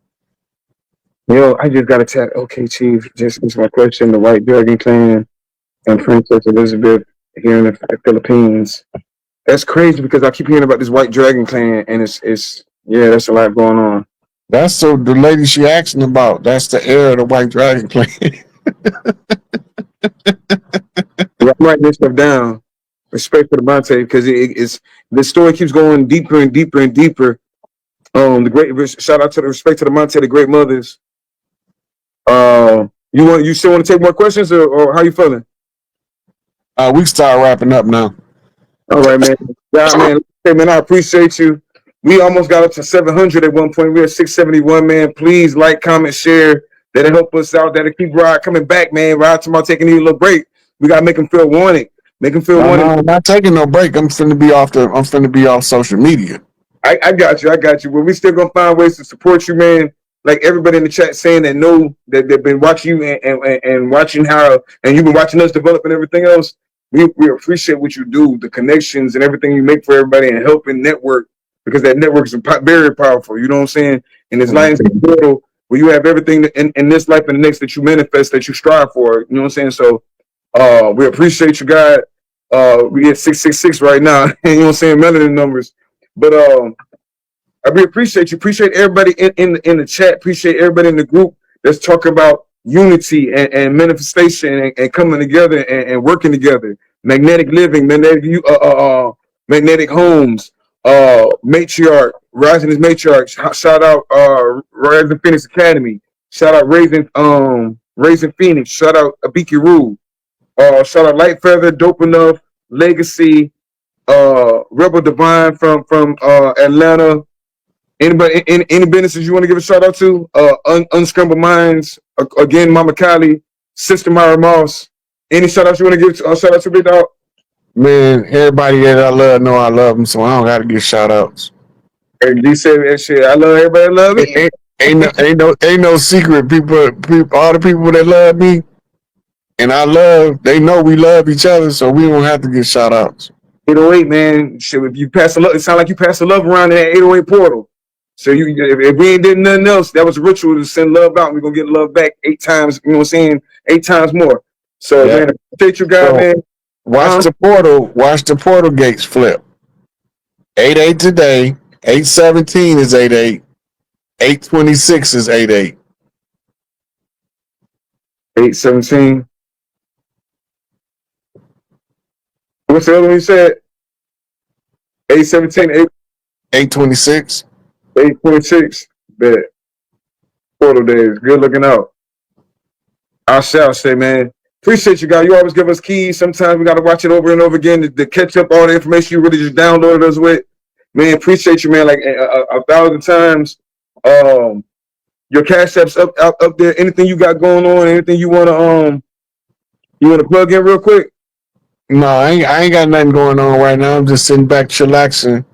Yo, I just got to tell. Okay, Chief, just answer my question. The White Dragon Clan and Princess Elizabeth here in the Philippines. That's crazy because I keep hearing about this White Dragon Clan, and it's yeah, that's a lot going on. That's so the lady she asking about. That's the heir of the White Dragon Clan. I'm writing this stuff down. Respect for the Monte, because it's the story keeps going deeper and deeper and deeper. The great shout out to the respect to the Monte, the great mothers. You still want to take more questions, or how you feeling? We start wrapping up now. All right, man. Yeah, man. Hey, man, I appreciate you. We almost got up to 700 at one point. We're at 671, man. Please like, comment, share. That'll help us out. That'll keep Rod coming back, man. Rod tomorrow taking a little break. We gotta make him feel wanted. Make him feel wanted. I'm not taking no break. I'm finna be off social media. I got you. But we still gonna find ways to support you, man. Like everybody in the chat saying that know that they've been watching you and watching how, and you've been watching us develop and everything else. We appreciate what you do, the connections and everything you make for everybody, and helping network, because that network is very powerful. You know what I'm saying? And it's like a portal where you have everything in this life and the next that you manifest, that you strive for. You know what I'm saying? So we appreciate you, God. We at 666 right now. You know what I'm saying? Melanin numbers. But we appreciate you. Appreciate everybody in the chat. Appreciate everybody in the group that's talking about unity and manifestation and coming together and working together. Magnetic living, magnetic homes, matriarch, rising as matriarch. Shout out Rising Phoenix Academy. Shout out Raising Phoenix. Shout out Abiki Rule. Shout out Light Feather, Dope Enough, Legacy, Rebel Divine from Atlanta. Anybody, any businesses you want to give a shout out to? Unscrambled Minds, again, Mama Kylie, Sister Myra Moss. Any shout outs you want to give? Shout out to Big Dog. Man, everybody that I love know I love them, so I don't got to give shout outs. And D said that shit. I love everybody that love me. Ain't no secret. People, all the people that love me and I love, they know we love each other, so we don't have to give shout outs. 808, man. Shit, if you pass the love, it sounds like you passed the love around in that 808 portal. So if we ain't did nothing else, that was a ritual to send love out. And we're gonna get love back 8 times. You know what I'm saying? 8 times more. So yeah. Man, appreciate you guys, man. Watch the portal gates flip. 8-8 today. 8-17 is 8-8. 8-26 is 8-8. 8-17. What's the other one you said? 8-17, 8-26. 8-26. Bet. Portal days. Good looking out. I shall say, man. Appreciate you guys. You always give us keys. Sometimes we got to watch it over and over again to catch up all the information you really just downloaded us with. Man, appreciate you, man. Like 1,000 times. Your Cash App's up there. Anything you got going on? Anything you wanna plug in real quick? No, I ain't got nothing going on right now. I'm just sitting back, chillaxing,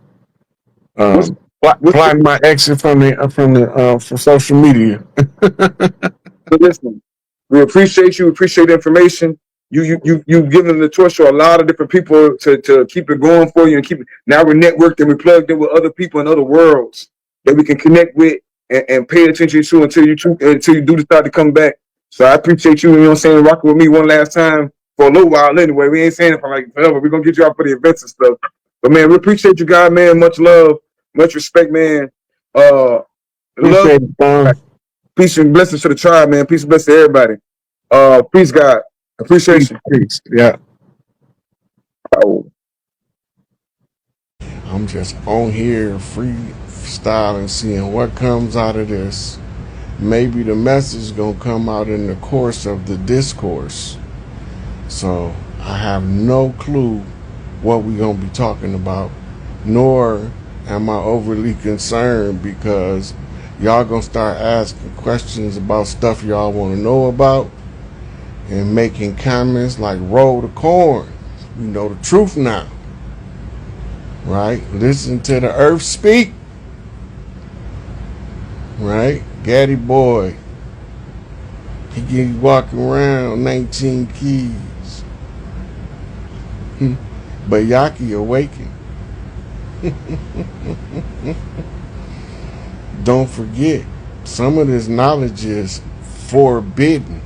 plotting my exit from social media. But listen, we appreciate you. Appreciate the information. You've given the torch to a lot of different people to keep it going for you and keep it. Now we're networked and we're plugged in with other people in other worlds that we can connect with and pay attention to until you do decide to come back. So I appreciate you. You know what I'm saying? Rocking with me one last time for a little while anyway. We ain't saying it for like forever. We're gonna get you out for the events and stuff. But man, we appreciate you guys, man. Much love, much respect, man. Love, peace and blessings to the tribe, man. Peace and blessings to everybody. Peace, God. Appreciation. Peace. Yeah. I'm just on here freestyling, seeing what comes out of this. Maybe the message gonna come out in the course of the discourse. So I have no clue what we gonna be talking about, nor am I overly concerned because y'all gonna start asking questions about stuff y'all want to know about and making comments like roll the corn. We know the truth now. Right? Listen to the earth speak. Right? Gaddy boy. He get walking around 19 keys. But Yaki awakened. Don't forget, some of this knowledge is forbidden.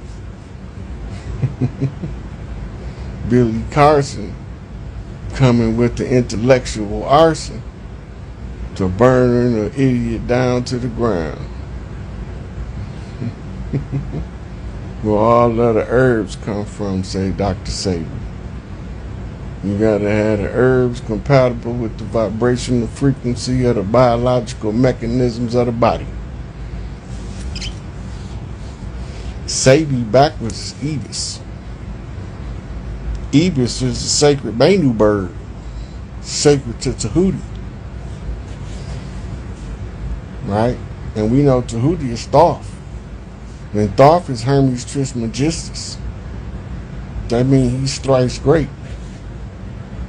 Billy Carson coming with the intellectual arson to burn an idiot down to the ground. Where all of the herbs come from, say Dr. Saban. You gotta have the herbs compatible with the vibrational frequency of the biological mechanisms of the body. Sadie backwards is Ibis. Ibis is the sacred Banu bird, sacred to Tahuti. Right? And we know Tahuti is Thoth. And Thoth is Hermes Trismegistus. That means he's thrice great.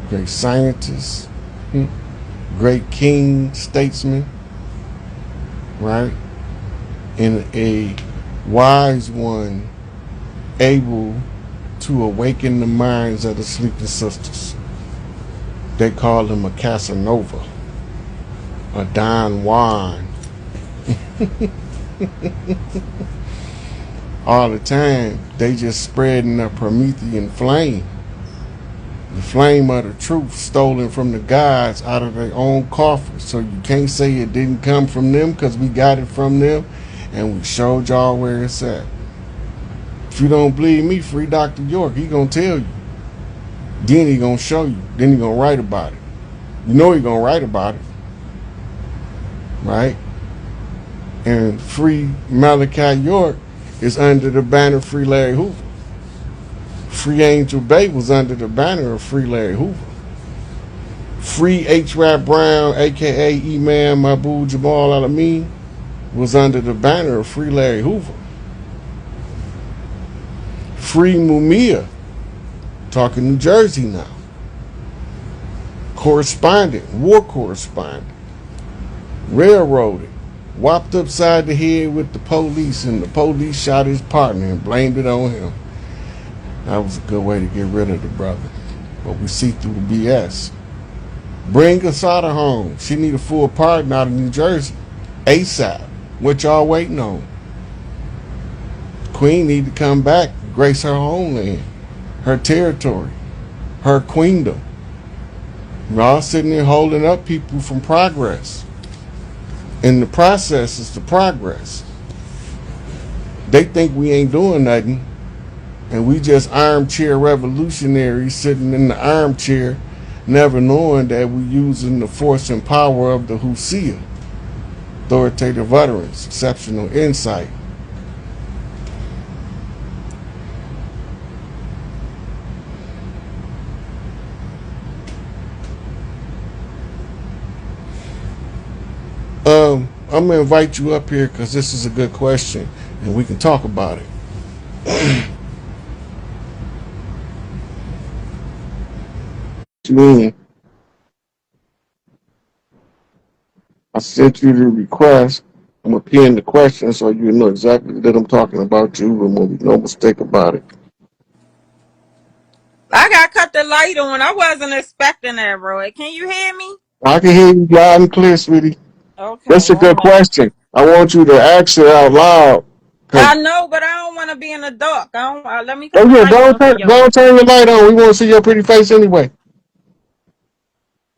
Great scientist, great king, statesman, right? And a wise one able to awaken the minds of the sleeping sisters. They call him a Casanova, a Don Juan. All the time, they just spreading a Promethean flame. The flame of the truth stolen from the gods out of their own coffers. So you can't say it didn't come from them because we got it from them and we showed y'all where it's at. If you don't believe me, free Dr. York. He gonna tell you. Then he gonna show you. Then he gonna write about it. You know he gonna write about it. Right? And free Malachi York is under the banner Free Larry Hoover. Free Angel Bay was under the banner of Free Larry Hoover. Free H. Rap Brown, aka Imam Abu Jamal Alameen, was under the banner of Free Larry Hoover. Free Mumia, talking New Jersey now. Correspondent, war correspondent, railroaded, whopped upside the head with the police, and the police shot his partner and blamed it on him. That was a good way to get rid of the brother. But we see through the BS. Bring Asada home. She need a full pardon out of New Jersey. ASAP. What y'all waiting on? Queen need to come back, grace her homeland, her territory, her queendom. Y'all sitting there holding up people from progress. And the process is the progress. They think we ain't doing nothing, and we just armchair revolutionaries sitting in the armchair, never knowing that we using the force and power of the Husia. Authoritative utterance, exceptional insight. I'm gonna invite you up here because this is a good question and we can talk about it. What you mean? I sent you the request. I'm gonna pin the question so you know exactly that I'm talking about you and won't be no mistake about it. I got cut the light on. I wasn't expecting that, Roy. Can you hear me? I can hear you loud and clear, sweetie. That's Okay, a all good right. question. I want you to ask it out loud. I know, but I don't want to be in the dark. I don't. Let me cut Oh the yeah, light on for y'all. don't turn your light on. We want to see your pretty face anyway.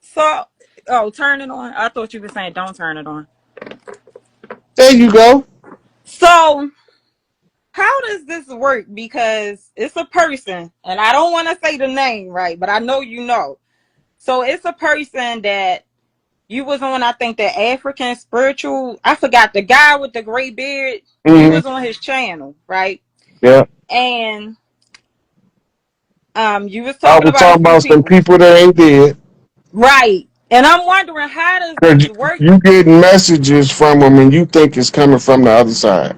So, oh, turn it on. I thought you were saying don't turn it on. There you go. So, how does this work? Because it's a person, and I don't want to say the name right, but I know you know. So it's a person that you was on. I think the African spiritual. I forgot the guy with the gray beard. You was on his channel, right? Yeah. And you was I talking was about a talking few about some people, people that ain't dead. right? And I'm wondering, how does Cause this work? you getting messages from them and you think it's coming from the other side.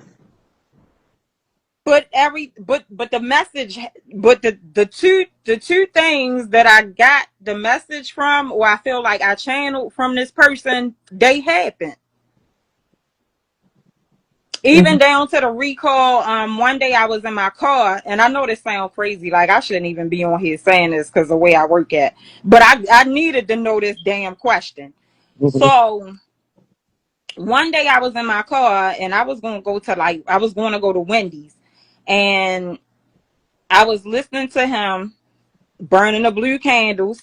But the message, but the two things that I got the message from, or I feel like I channeled from this person, they happened. Even down to the recall. One day I was in my car, and I know this sounds crazy, like I shouldn't even be on here saying this because the way I work at, but I needed to know this damn question. So one day I was in my car and I was going to go to Wendy's, and I was listening to him burning the blue candles,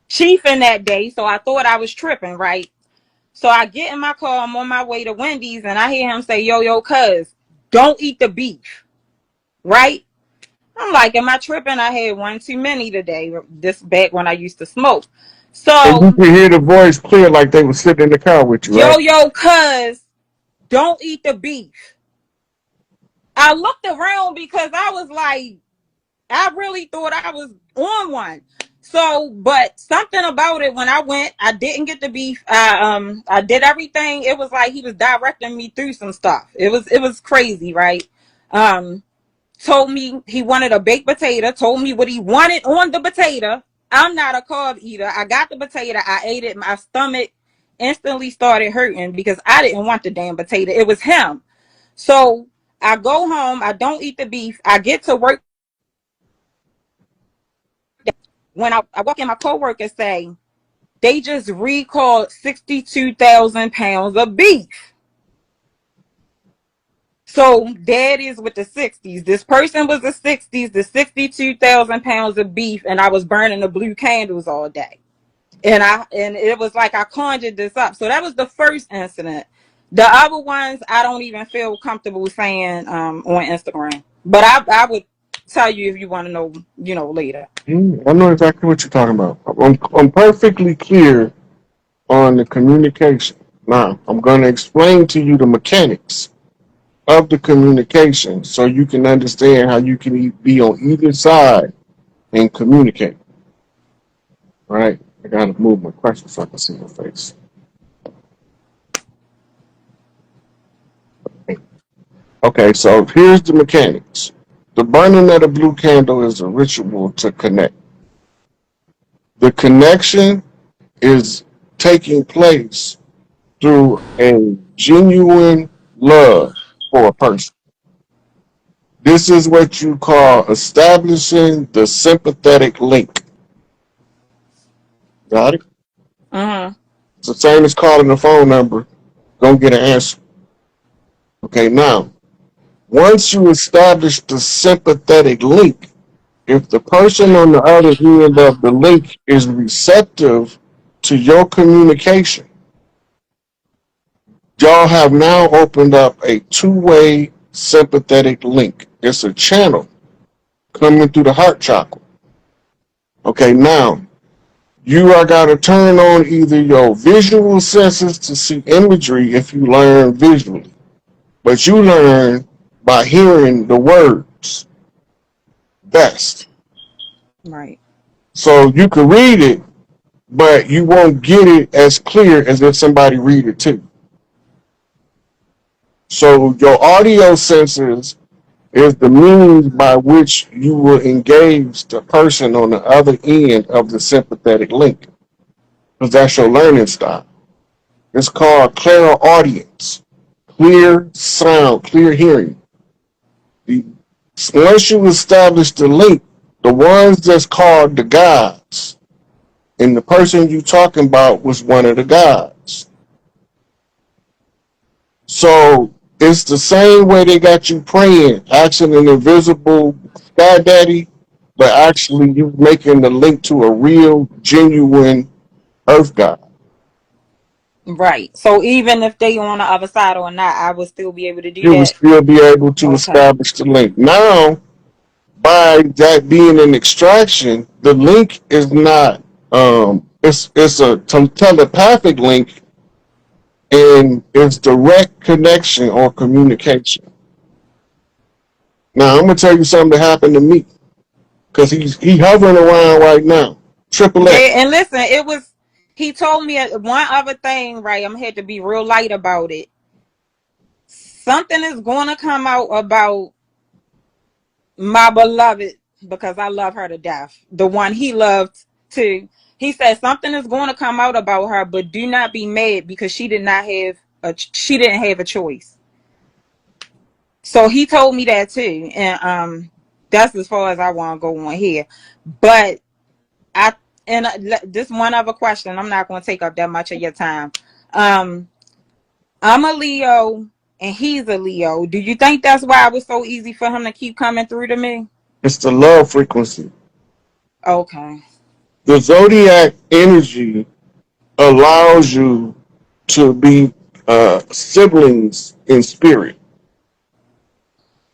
chiefing that day. So I thought I was tripping, right? So I get in my car, I'm on my way to Wendy's, and I hear him say, yo, cuz, don't eat the beef, right? I'm like, am I tripping? I had one too many today, this back when I used to smoke. And you So, can hear the voice clear like they were sitting in the car with you, right? yo, cuz, don't eat the beef. I looked around because I was like, I really thought I was on one. So, but something about it, when I went, I didn't get the beef. I did everything. It was like he was directing me through some stuff. It was crazy, right? Um, Told me he wanted a baked potato, told me what he wanted on the potato. I'm not a carb eater. I got the potato, I ate it, my stomach instantly started hurting because I didn't want the damn potato. It was him. So I go home, I don't eat the beef. I get to work. When I walk in, my coworkers say they just recalled 62,000 pounds of beef. So that is with the 60s. This person was the 60s, the 62,000 pounds of beef, and I was burning the blue candles all day. And it was like I conjured this up. So that was the first incident. The other ones I don't even feel comfortable saying on Instagram. But I would tell you if you want to know, later. I know exactly what you're talking about. I'm perfectly clear on the communication. Now, I'm going to explain to you the mechanics. of the communication so you can understand how you can be on either side and communicate. Right? I gotta move my question so I can see your face. Okay, so here's the mechanics. The burning of the blue candle is a ritual to connect. The connection is taking place through a genuine love for a person. This is what you call establishing the sympathetic link. Got it? Mm-hmm. It's the same as calling the phone number. Gonna get an answer. Okay, now, once you establish the sympathetic link, if the person on the other end of the link is receptive to your communication, y'all have now opened up a two-way sympathetic link. It's a channel coming through the heart chakra. Okay, now you are got to turn on either your visual senses to see imagery if you learn visually, but you learn by hearing the words best. Right. So you can read it, but you won't get it as clear as if somebody read it too. So your audio senses is the means by which you will engage the person on the other end of the sympathetic link, because that's your learning style. It's called clairaudience, clear sound, clear hearing. The, once you establish the link, the ones that's called the gods, and the person you talking about was one of the gods. So it's the same way they got you praying, asking an invisible sky daddy, but actually you making the link to a real, genuine earth god. Right. So even if they on the other side or not, I would still be able to do You will that. still be able to Okay. establish the link. Now, by that being an extraction, the link is not it's a telepathic link, and it's direct connection or communication. Now I'm gonna tell you something that happened to me because he hovering around right now. Triple X. Yeah, and listen, it was he told me one other thing, right? I'm had to be real light about it. Something is going to come out about my beloved because I love her to death. The one he loved too. He said something is going to come out about her, but do not be mad because she didn't have a choice. So he told me that too, and that's as far as I want to go on here. But I and this one other question. I'm not going to take up that much of your time. Um, I'm a Leo and he's a Leo. Do you think that's why it was so easy for him to keep coming through to me? It's the love frequency. Okay. The zodiac energy allows you to be siblings in spirit.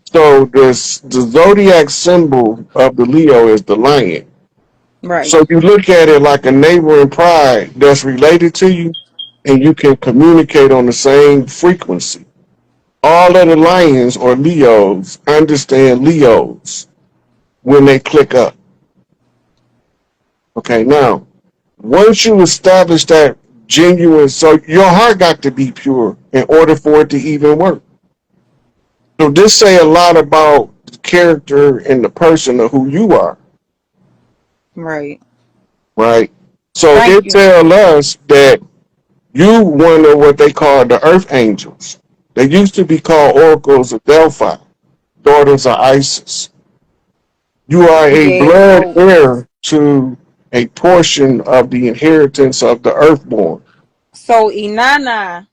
So this the zodiac symbol of the Leo is the lion. Right. So you look at it like a neighboring pride that's related to you, and you can communicate on the same frequency. All of the lions or Leos understand Leos when they click up. Okay, now once you establish that genuine, so your heart got to be pure in order for it to even work. So this say a lot about the character and the person of who you are, Right. right? So Thank it you. tell us that you one of what they call the earth angels. They used to be called oracles of Delphi, daughters of Isis. You are a Yeah. blood So heir to a portion of the inheritance of the earthborn. Inanna.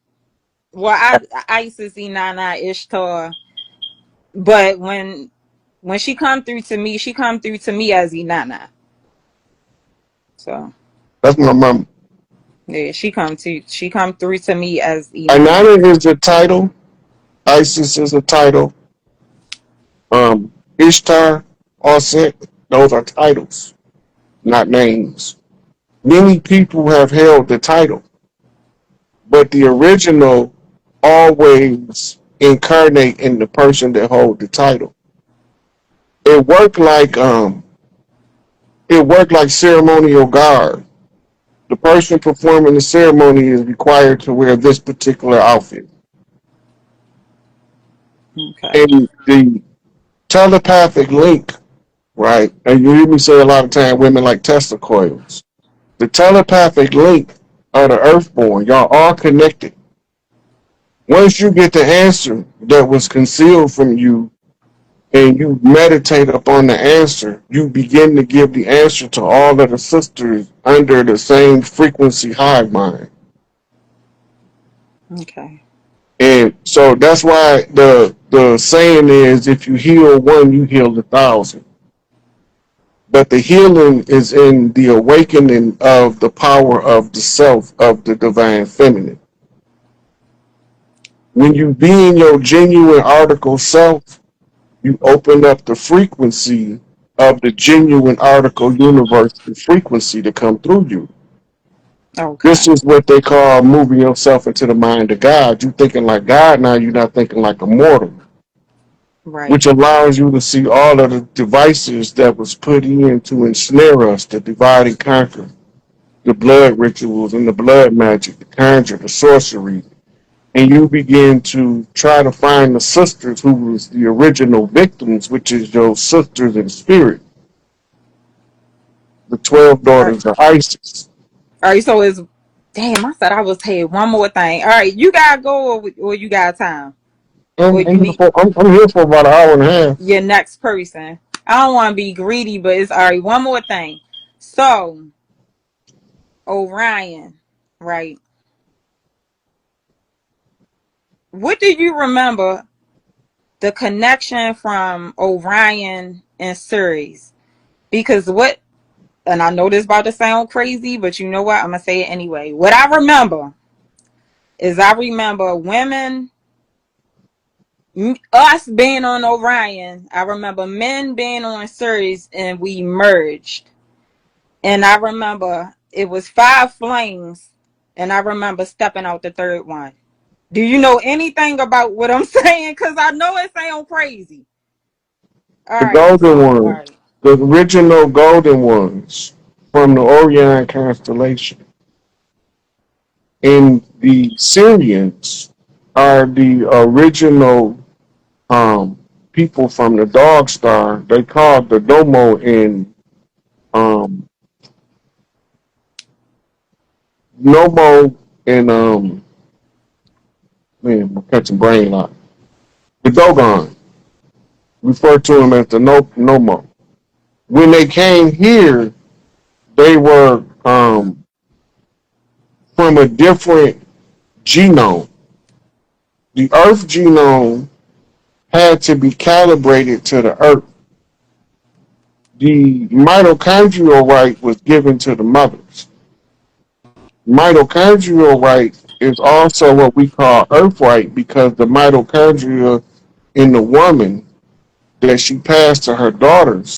Well, Isis, Inanna, Ishtar. But when she come through to me, she come through to me as Inanna. So That's my mom. yeah, she come through to me as Inanna. Inanna is a title. Isis is a title. Ishtar, Osset, those are titles, not names. Many people have held the title, but the original always incarnate in the person that hold the title. It worked like ceremonial guard. The person performing the ceremony is required to wear this particular outfit. Okay. And the telepathic link, right? And you hear me say a lot of time women like Tesla coils. The telepathic link of the earthborn, y'all all connected. Once you get the answer that was concealed from you and you meditate upon the answer, you begin to give the answer to all of the sisters under the same frequency hive mind. Okay. And so that's why the saying is, if you heal one, you heal 1,000. But the healing is in the awakening of the power of the self, of the divine feminine. When you be in your genuine article self, you open up the frequency of the genuine article universe, the frequency to come through you. This Okay. is what they call moving yourself into the mind of God. You thinking like God now, you're not thinking like a mortal, Right. which allows you to see all of the devices that was put in to ensnare us, to divide and conquer, the blood rituals and the blood magic, the conjure, the sorcery. And you begin to try to find the sisters who was the original victims, which is your sisters in spirit, the 12 All right. daughters of Isis. All right. So it's damn. I said I was hey one more thing. All right. You gotta go or you got time or you need I'm here for about an hour and a half. your next person. I don't want to be greedy, but it's all right. One more thing. So Orion, right? What do you remember the connection from Orion and Ceres? Because what, and I know this about to sound crazy, but you know what? I'm gonna say it anyway. What I remember is I remember women, us being on Orion. I remember men being on Ceres, and we merged. And I remember it was 5 flames, and I remember stepping out the third one. Do you know anything about what I'm saying? Because I know it sounds crazy. All The right, golden so all ones, right, the original golden ones from the Orion constellation. And the Syrians are the original people from the dog star. They called the Domo in um, Nomo and man, I'm catching brain lock. The Dogon refer to him as the Nomo. When they came here, they were from a different genome. The Earth genome had to be calibrated to the Earth. The mitochondrial right was given to the mothers. Mitochondrial right is also what we call Earth right because the mitochondria in the woman that she passed to her daughters